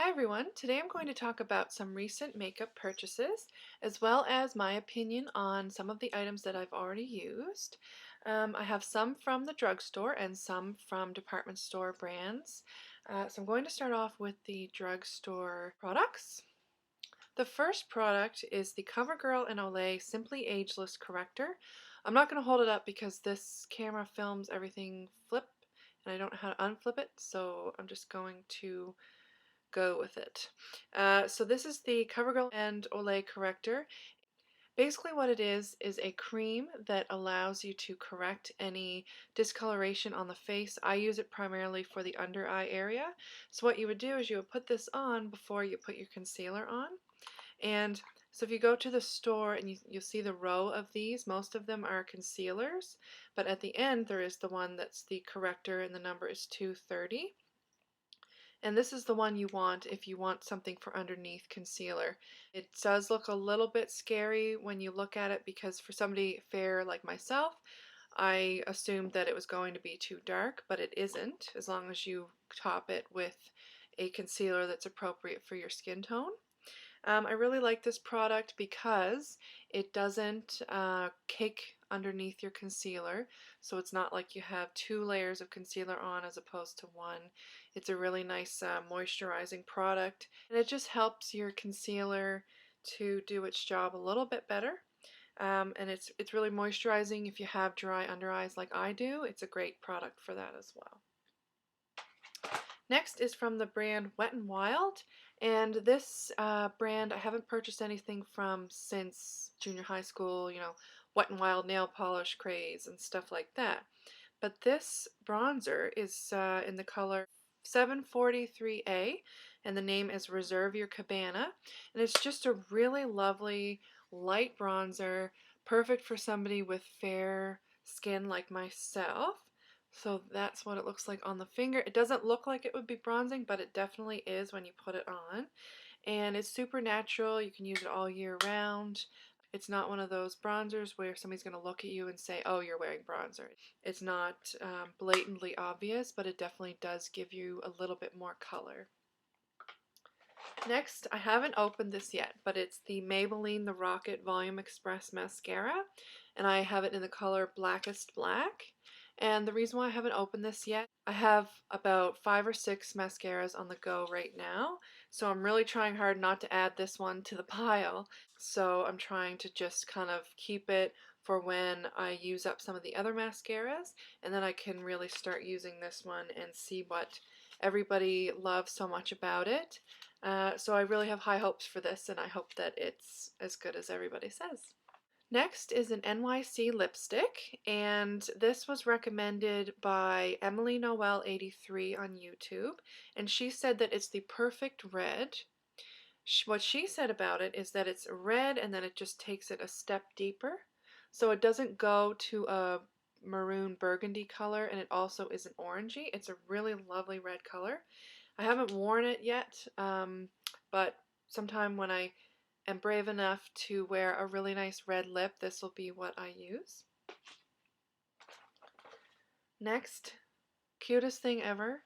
Hi everyone, today I'm going to talk about some recent makeup purchases as well as my opinion on some of the items that I've already used. I have some from the drugstore and some from department store brands. So I'm going to start off with the drugstore products. The first product is the CoverGirl and Olay Simply Ageless Corrector. I'm not going to hold it up because this camera films everything flip and I don't know how to unflip it, so I'm just going to go with it. So this is the CoverGirl and Olay Corrector. Basically what it is a cream that allows you to correct any discoloration on the face. I use it primarily for the under eye area. So what you would do is you would put this on before you put your concealer on. And so if you go to the store and you'll see the row of these, most of them are concealers, but at the end there is the one that's the corrector and the number is 230. And this is the one you want if you want something for underneath concealer. It does look a little bit scary when you look at it because for somebody fair like myself, I assumed that it was going to be too dark, but it isn't, as long as you top it with a concealer that's appropriate for your skin tone. I really like this product because it doesn't cake underneath your concealer, so it's not like you have two layers of concealer on as opposed to one. It's a really nice moisturizing product, and it just helps your concealer to do its job a little bit better. And it's really moisturizing if you have dry under eyes like I do. It's a great product for that as well. Next is from the brand Wet n Wild, and this brand I haven't purchased anything from since junior high school, Wet n Wild nail polish craze and stuff like that. But this bronzer is in the color 743A, and the name is Reserve Your Cabana, and it's just a really lovely light bronzer, perfect for somebody with fair skin like myself. So that's what it looks like on the finger. It doesn't look like it would be bronzing, but it definitely is when you put it on. And it's super natural. You can use it all year round. It's not one of those bronzers where somebody's going to look at you and say, oh, you're wearing bronzer. It's not blatantly obvious, but it definitely does give you a little bit more color. Next, I haven't opened this yet, but it's the Maybelline The Rocket Volume Express Mascara, and I have it in the color Blackest Black. And the reason why I haven't opened this yet, I have about 5 or 6 mascaras on the go right now, so I'm really trying hard not to add this one to the pile. So I'm trying to just kind of keep it for when I use up some of the other mascaras, and then I can really start using this one and see what everybody loves so much about it. So I really have high hopes for this, and I hope that it's as good as everybody says. Next is an NYC Lipstick, and this was recommended by Emily Noel 83 on YouTube, and she said that it's the perfect red. What she said about it is that it's red and then it just takes it a step deeper. So it doesn't go to a maroon burgundy color, and it also isn't orangey. It's a really lovely red color. I haven't worn it yet, but sometime when I am brave enough to wear a really nice red lip, this will be what I use. Next, cutest thing ever,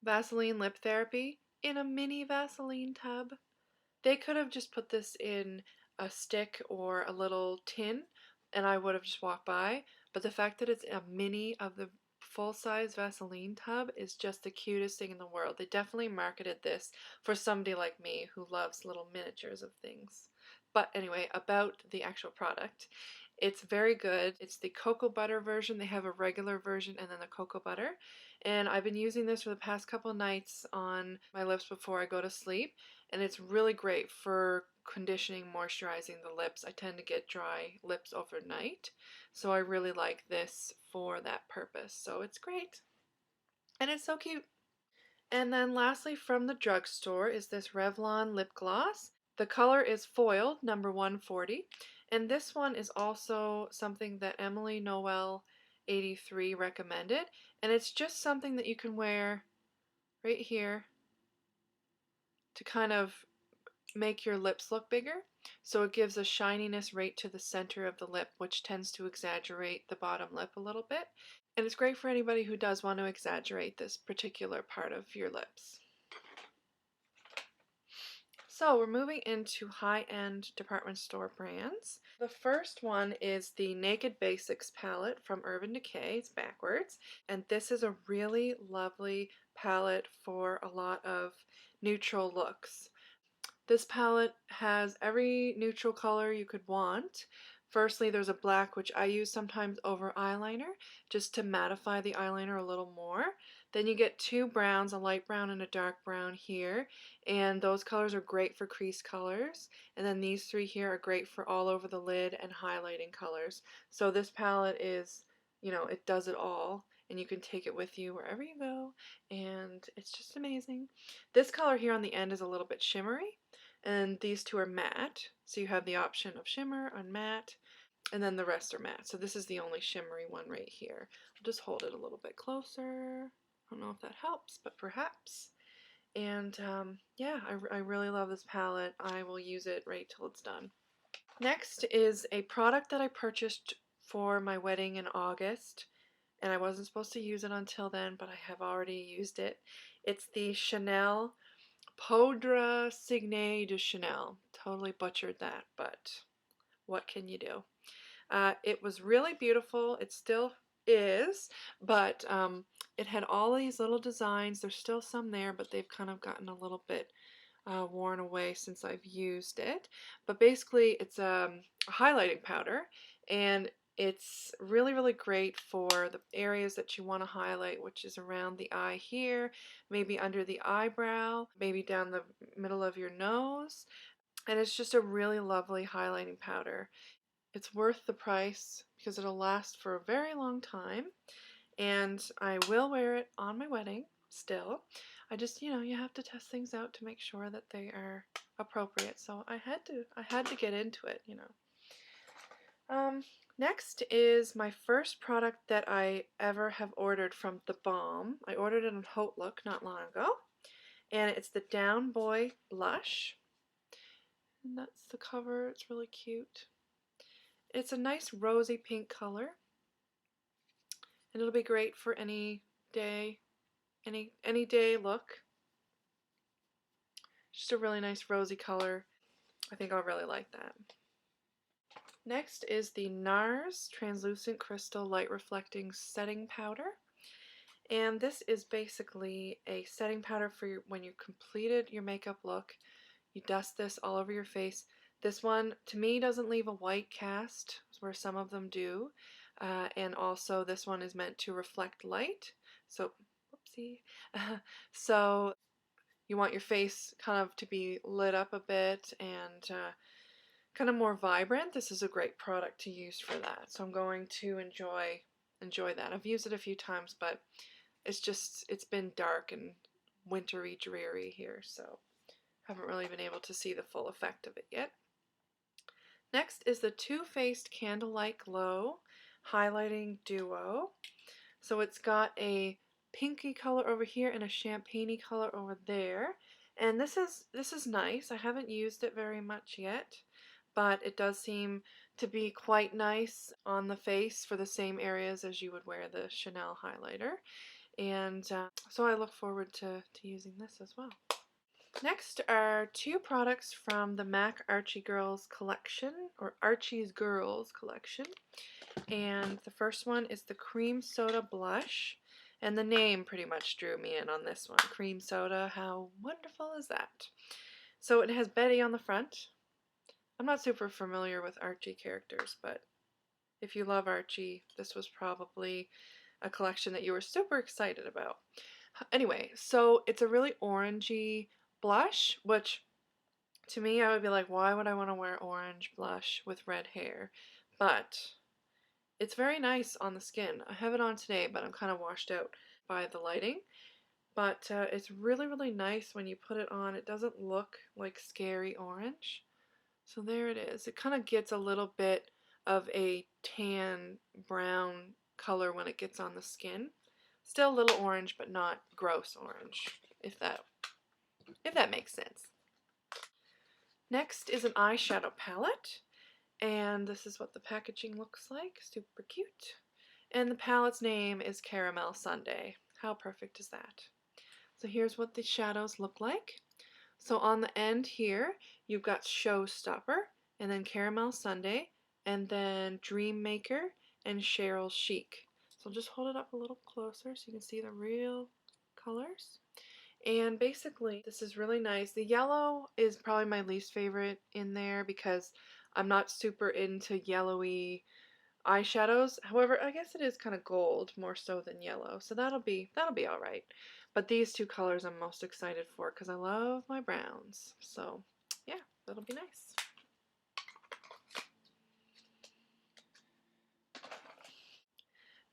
Vaseline Lip Therapy in a mini Vaseline tub. They could have just put this in a stick or a little tin and I would have just walked by, but the fact that it's a mini of the full-size Vaseline tub is just the cutest thing in the world. They definitely marketed this for somebody like me who loves little miniatures of things. But anyway, about the actual product. It's very good. It's the cocoa butter version. They have a regular version and then the cocoa butter. And I've been using this for the past couple nights on my lips before I go to sleep. And it's really great for conditioning, moisturizing the lips. I tend to get dry lips overnight. So I really like this for that purpose. So it's great. And it's so cute. And then lastly from the drugstore is this Revlon lip gloss. The color is Foiled, number 140. And this one is also something that Emily Noel 83 recommended. And it's just something that you can wear right here to kind of make your lips look bigger. So it gives a shininess right to the center of the lip, which tends to exaggerate the bottom lip a little bit. And it's great for anybody who does want to exaggerate this particular part of your lips. So we're moving into high-end department store brands. The first one is the Naked Basics palette from Urban Decay. It's backwards. And this is a really lovely palette for a lot of neutral looks. This palette has every neutral color you could want. Firstly, there's a black, which I use sometimes over eyeliner, just to mattify the eyeliner a little more. Then you get two browns, a light brown and a dark brown here, and those colors are great for crease colors. And then these three here are great for all over the lid and highlighting colors. So this palette is, it does it all, and you can take it with you wherever you go, and it's just amazing. This color here on the end is a little bit shimmery, and these two are matte, so you have the option of shimmer and matte, and then the rest are matte. So this is the only shimmery one right here. I'll just hold it a little bit closer. I don't know if that helps, but perhaps. And yeah, I really love this palette. I will use it right till it's done. Next is a product that I purchased for my wedding in August, and I wasn't supposed to use it until then, but I have already used it. It's the Chanel Poudre Signee de Chanel. Totally butchered that, but what can you do? It was really beautiful. It still is, but it had all these little designs. There's still some there, but they've kind of gotten a little bit worn away since I've used it. But basically, it's a highlighting powder, and it's really, really great for the areas that you want to highlight, which is around the eye here, maybe under the eyebrow, maybe down the middle of your nose. And it's just a really lovely highlighting powder. It's worth the price because it'll last for a very long time, and I will wear it on my wedding still. I just, you have to test things out to make sure that they are appropriate. So I had to get into it. Next is my first product that I ever have ordered from TheBalm. I ordered it on Haute Look not long ago, and it's the Down Boy Blush. And that's the cover. It's really cute. It's a nice rosy pink color, and it'll be great for any day, any day look. Just a really nice rosy color. I think I'll really like that. Next is the NARS Translucent Crystal Light Reflecting Setting Powder. And this is basically a setting powder for when you completed your makeup look. You dust this all over your face. This one, to me, doesn't leave a white cast, where some of them do. And also, this one is meant to reflect light. So, whoopsie. So, you want your face kind of to be lit up a bit and kind of more vibrant. This is a great product to use for that. So I'm going to enjoy that. I've used it a few times, but it's been dark and wintry dreary here, so haven't really been able to see the full effect of it yet. Next is the Too Faced Candlelight Glow Highlighting Duo. So it's got a pinky color over here and a champagne-y color over there. And this is nice. I haven't used it very much yet, but it does seem to be quite nice on the face for the same areas as you would wear the Chanel highlighter. And so I look forward to using this as well. Next are two products from the MAC Archie Girls collection, or Archie's Girls collection. And the first one is the Cream Soda Blush. And the name pretty much drew me in on this one. Cream soda, how wonderful is that? So it has Betty on the front. I'm not super familiar with Archie characters, but if you love Archie, this was probably a collection that you were super excited about. Anyway, so it's a really orangey blush, which to me I would be like, why would I want to wear orange blush with red hair? But it's very nice on the skin. I have it on today, but I'm kind of washed out by the lighting. But it's really, really nice when you put it on. It doesn't look like scary orange. So there it is. It kind of gets a little bit of a tan brown color when it gets on the skin. Still a little orange, but not gross orange, if that makes sense. Next is an eyeshadow palette. And this is what the packaging looks like. Super cute. And the palette's name is Caramel Sundae. How perfect is that? So here's what the shadows look like. So on the end here, you've got Showstopper, and then Caramel Sundae, and then Dream Maker, and Cheryl Chic. So I'll just hold it up a little closer so you can see the real colors. And basically, this is really nice. The yellow is probably my least favorite in there because I'm not super into yellowy eyeshadows. However, I guess it is kind of gold more so than yellow, so that'll be all right. But these two colors I'm most excited for because I love my browns. So yeah, that'll be nice.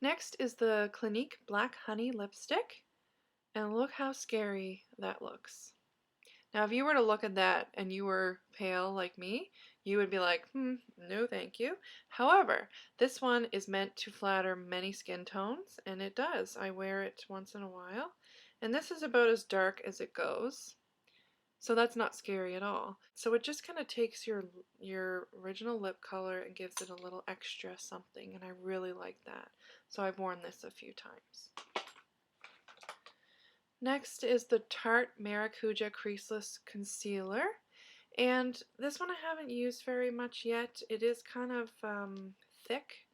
Next is the Clinique Black Honey Lipstick, and look how scary that looks. Now, if you were to look at that and you were pale like me, you would be like, no thank you. However, this one is meant to flatter many skin tones, and it does. I wear it once in a while, and this is about as dark as it goes. So that's not scary at all. So it just kind of takes your original lip color and gives it a little extra something, and I really like that. So I've worn this a few times. Next is the Tarte Maracuja Creaseless Concealer, and this one I haven't used very much yet. It is kind of thick,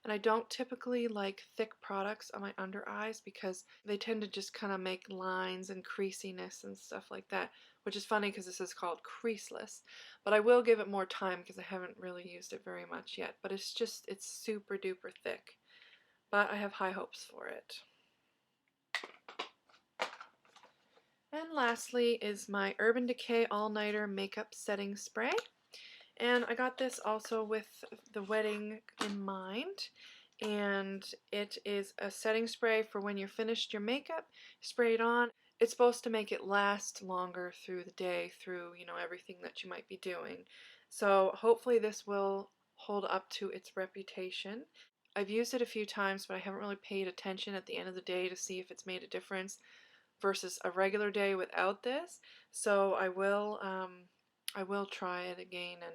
and I don't typically like thick products on my under eyes because they tend to just kind of make lines and creasiness and stuff like that, which is funny because this is called Creaseless, but I will give it more time because I haven't really used it very much yet, but it's super duper thick, but I have high hopes for it. And lastly is my Urban Decay All Nighter Makeup Setting Spray. And I got this also with the wedding in mind. And it is a setting spray for when you're finished your makeup, spray it on. It's supposed to make it last longer through the day, through, everything that you might be doing. So hopefully this will hold up to its reputation. I've used it a few times, but I haven't really paid attention at the end of the day to see if it's made a difference versus a regular day without this. So I will try it again and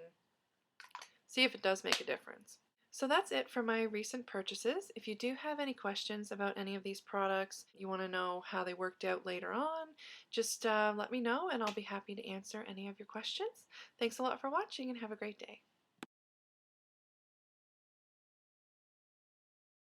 see if it does make a difference. So that's it for my recent purchases. If you do have any questions about any of these products, you want to know how they worked out later on, just let me know and I'll be happy to answer any of your questions. Thanks a lot for watching and have a great day.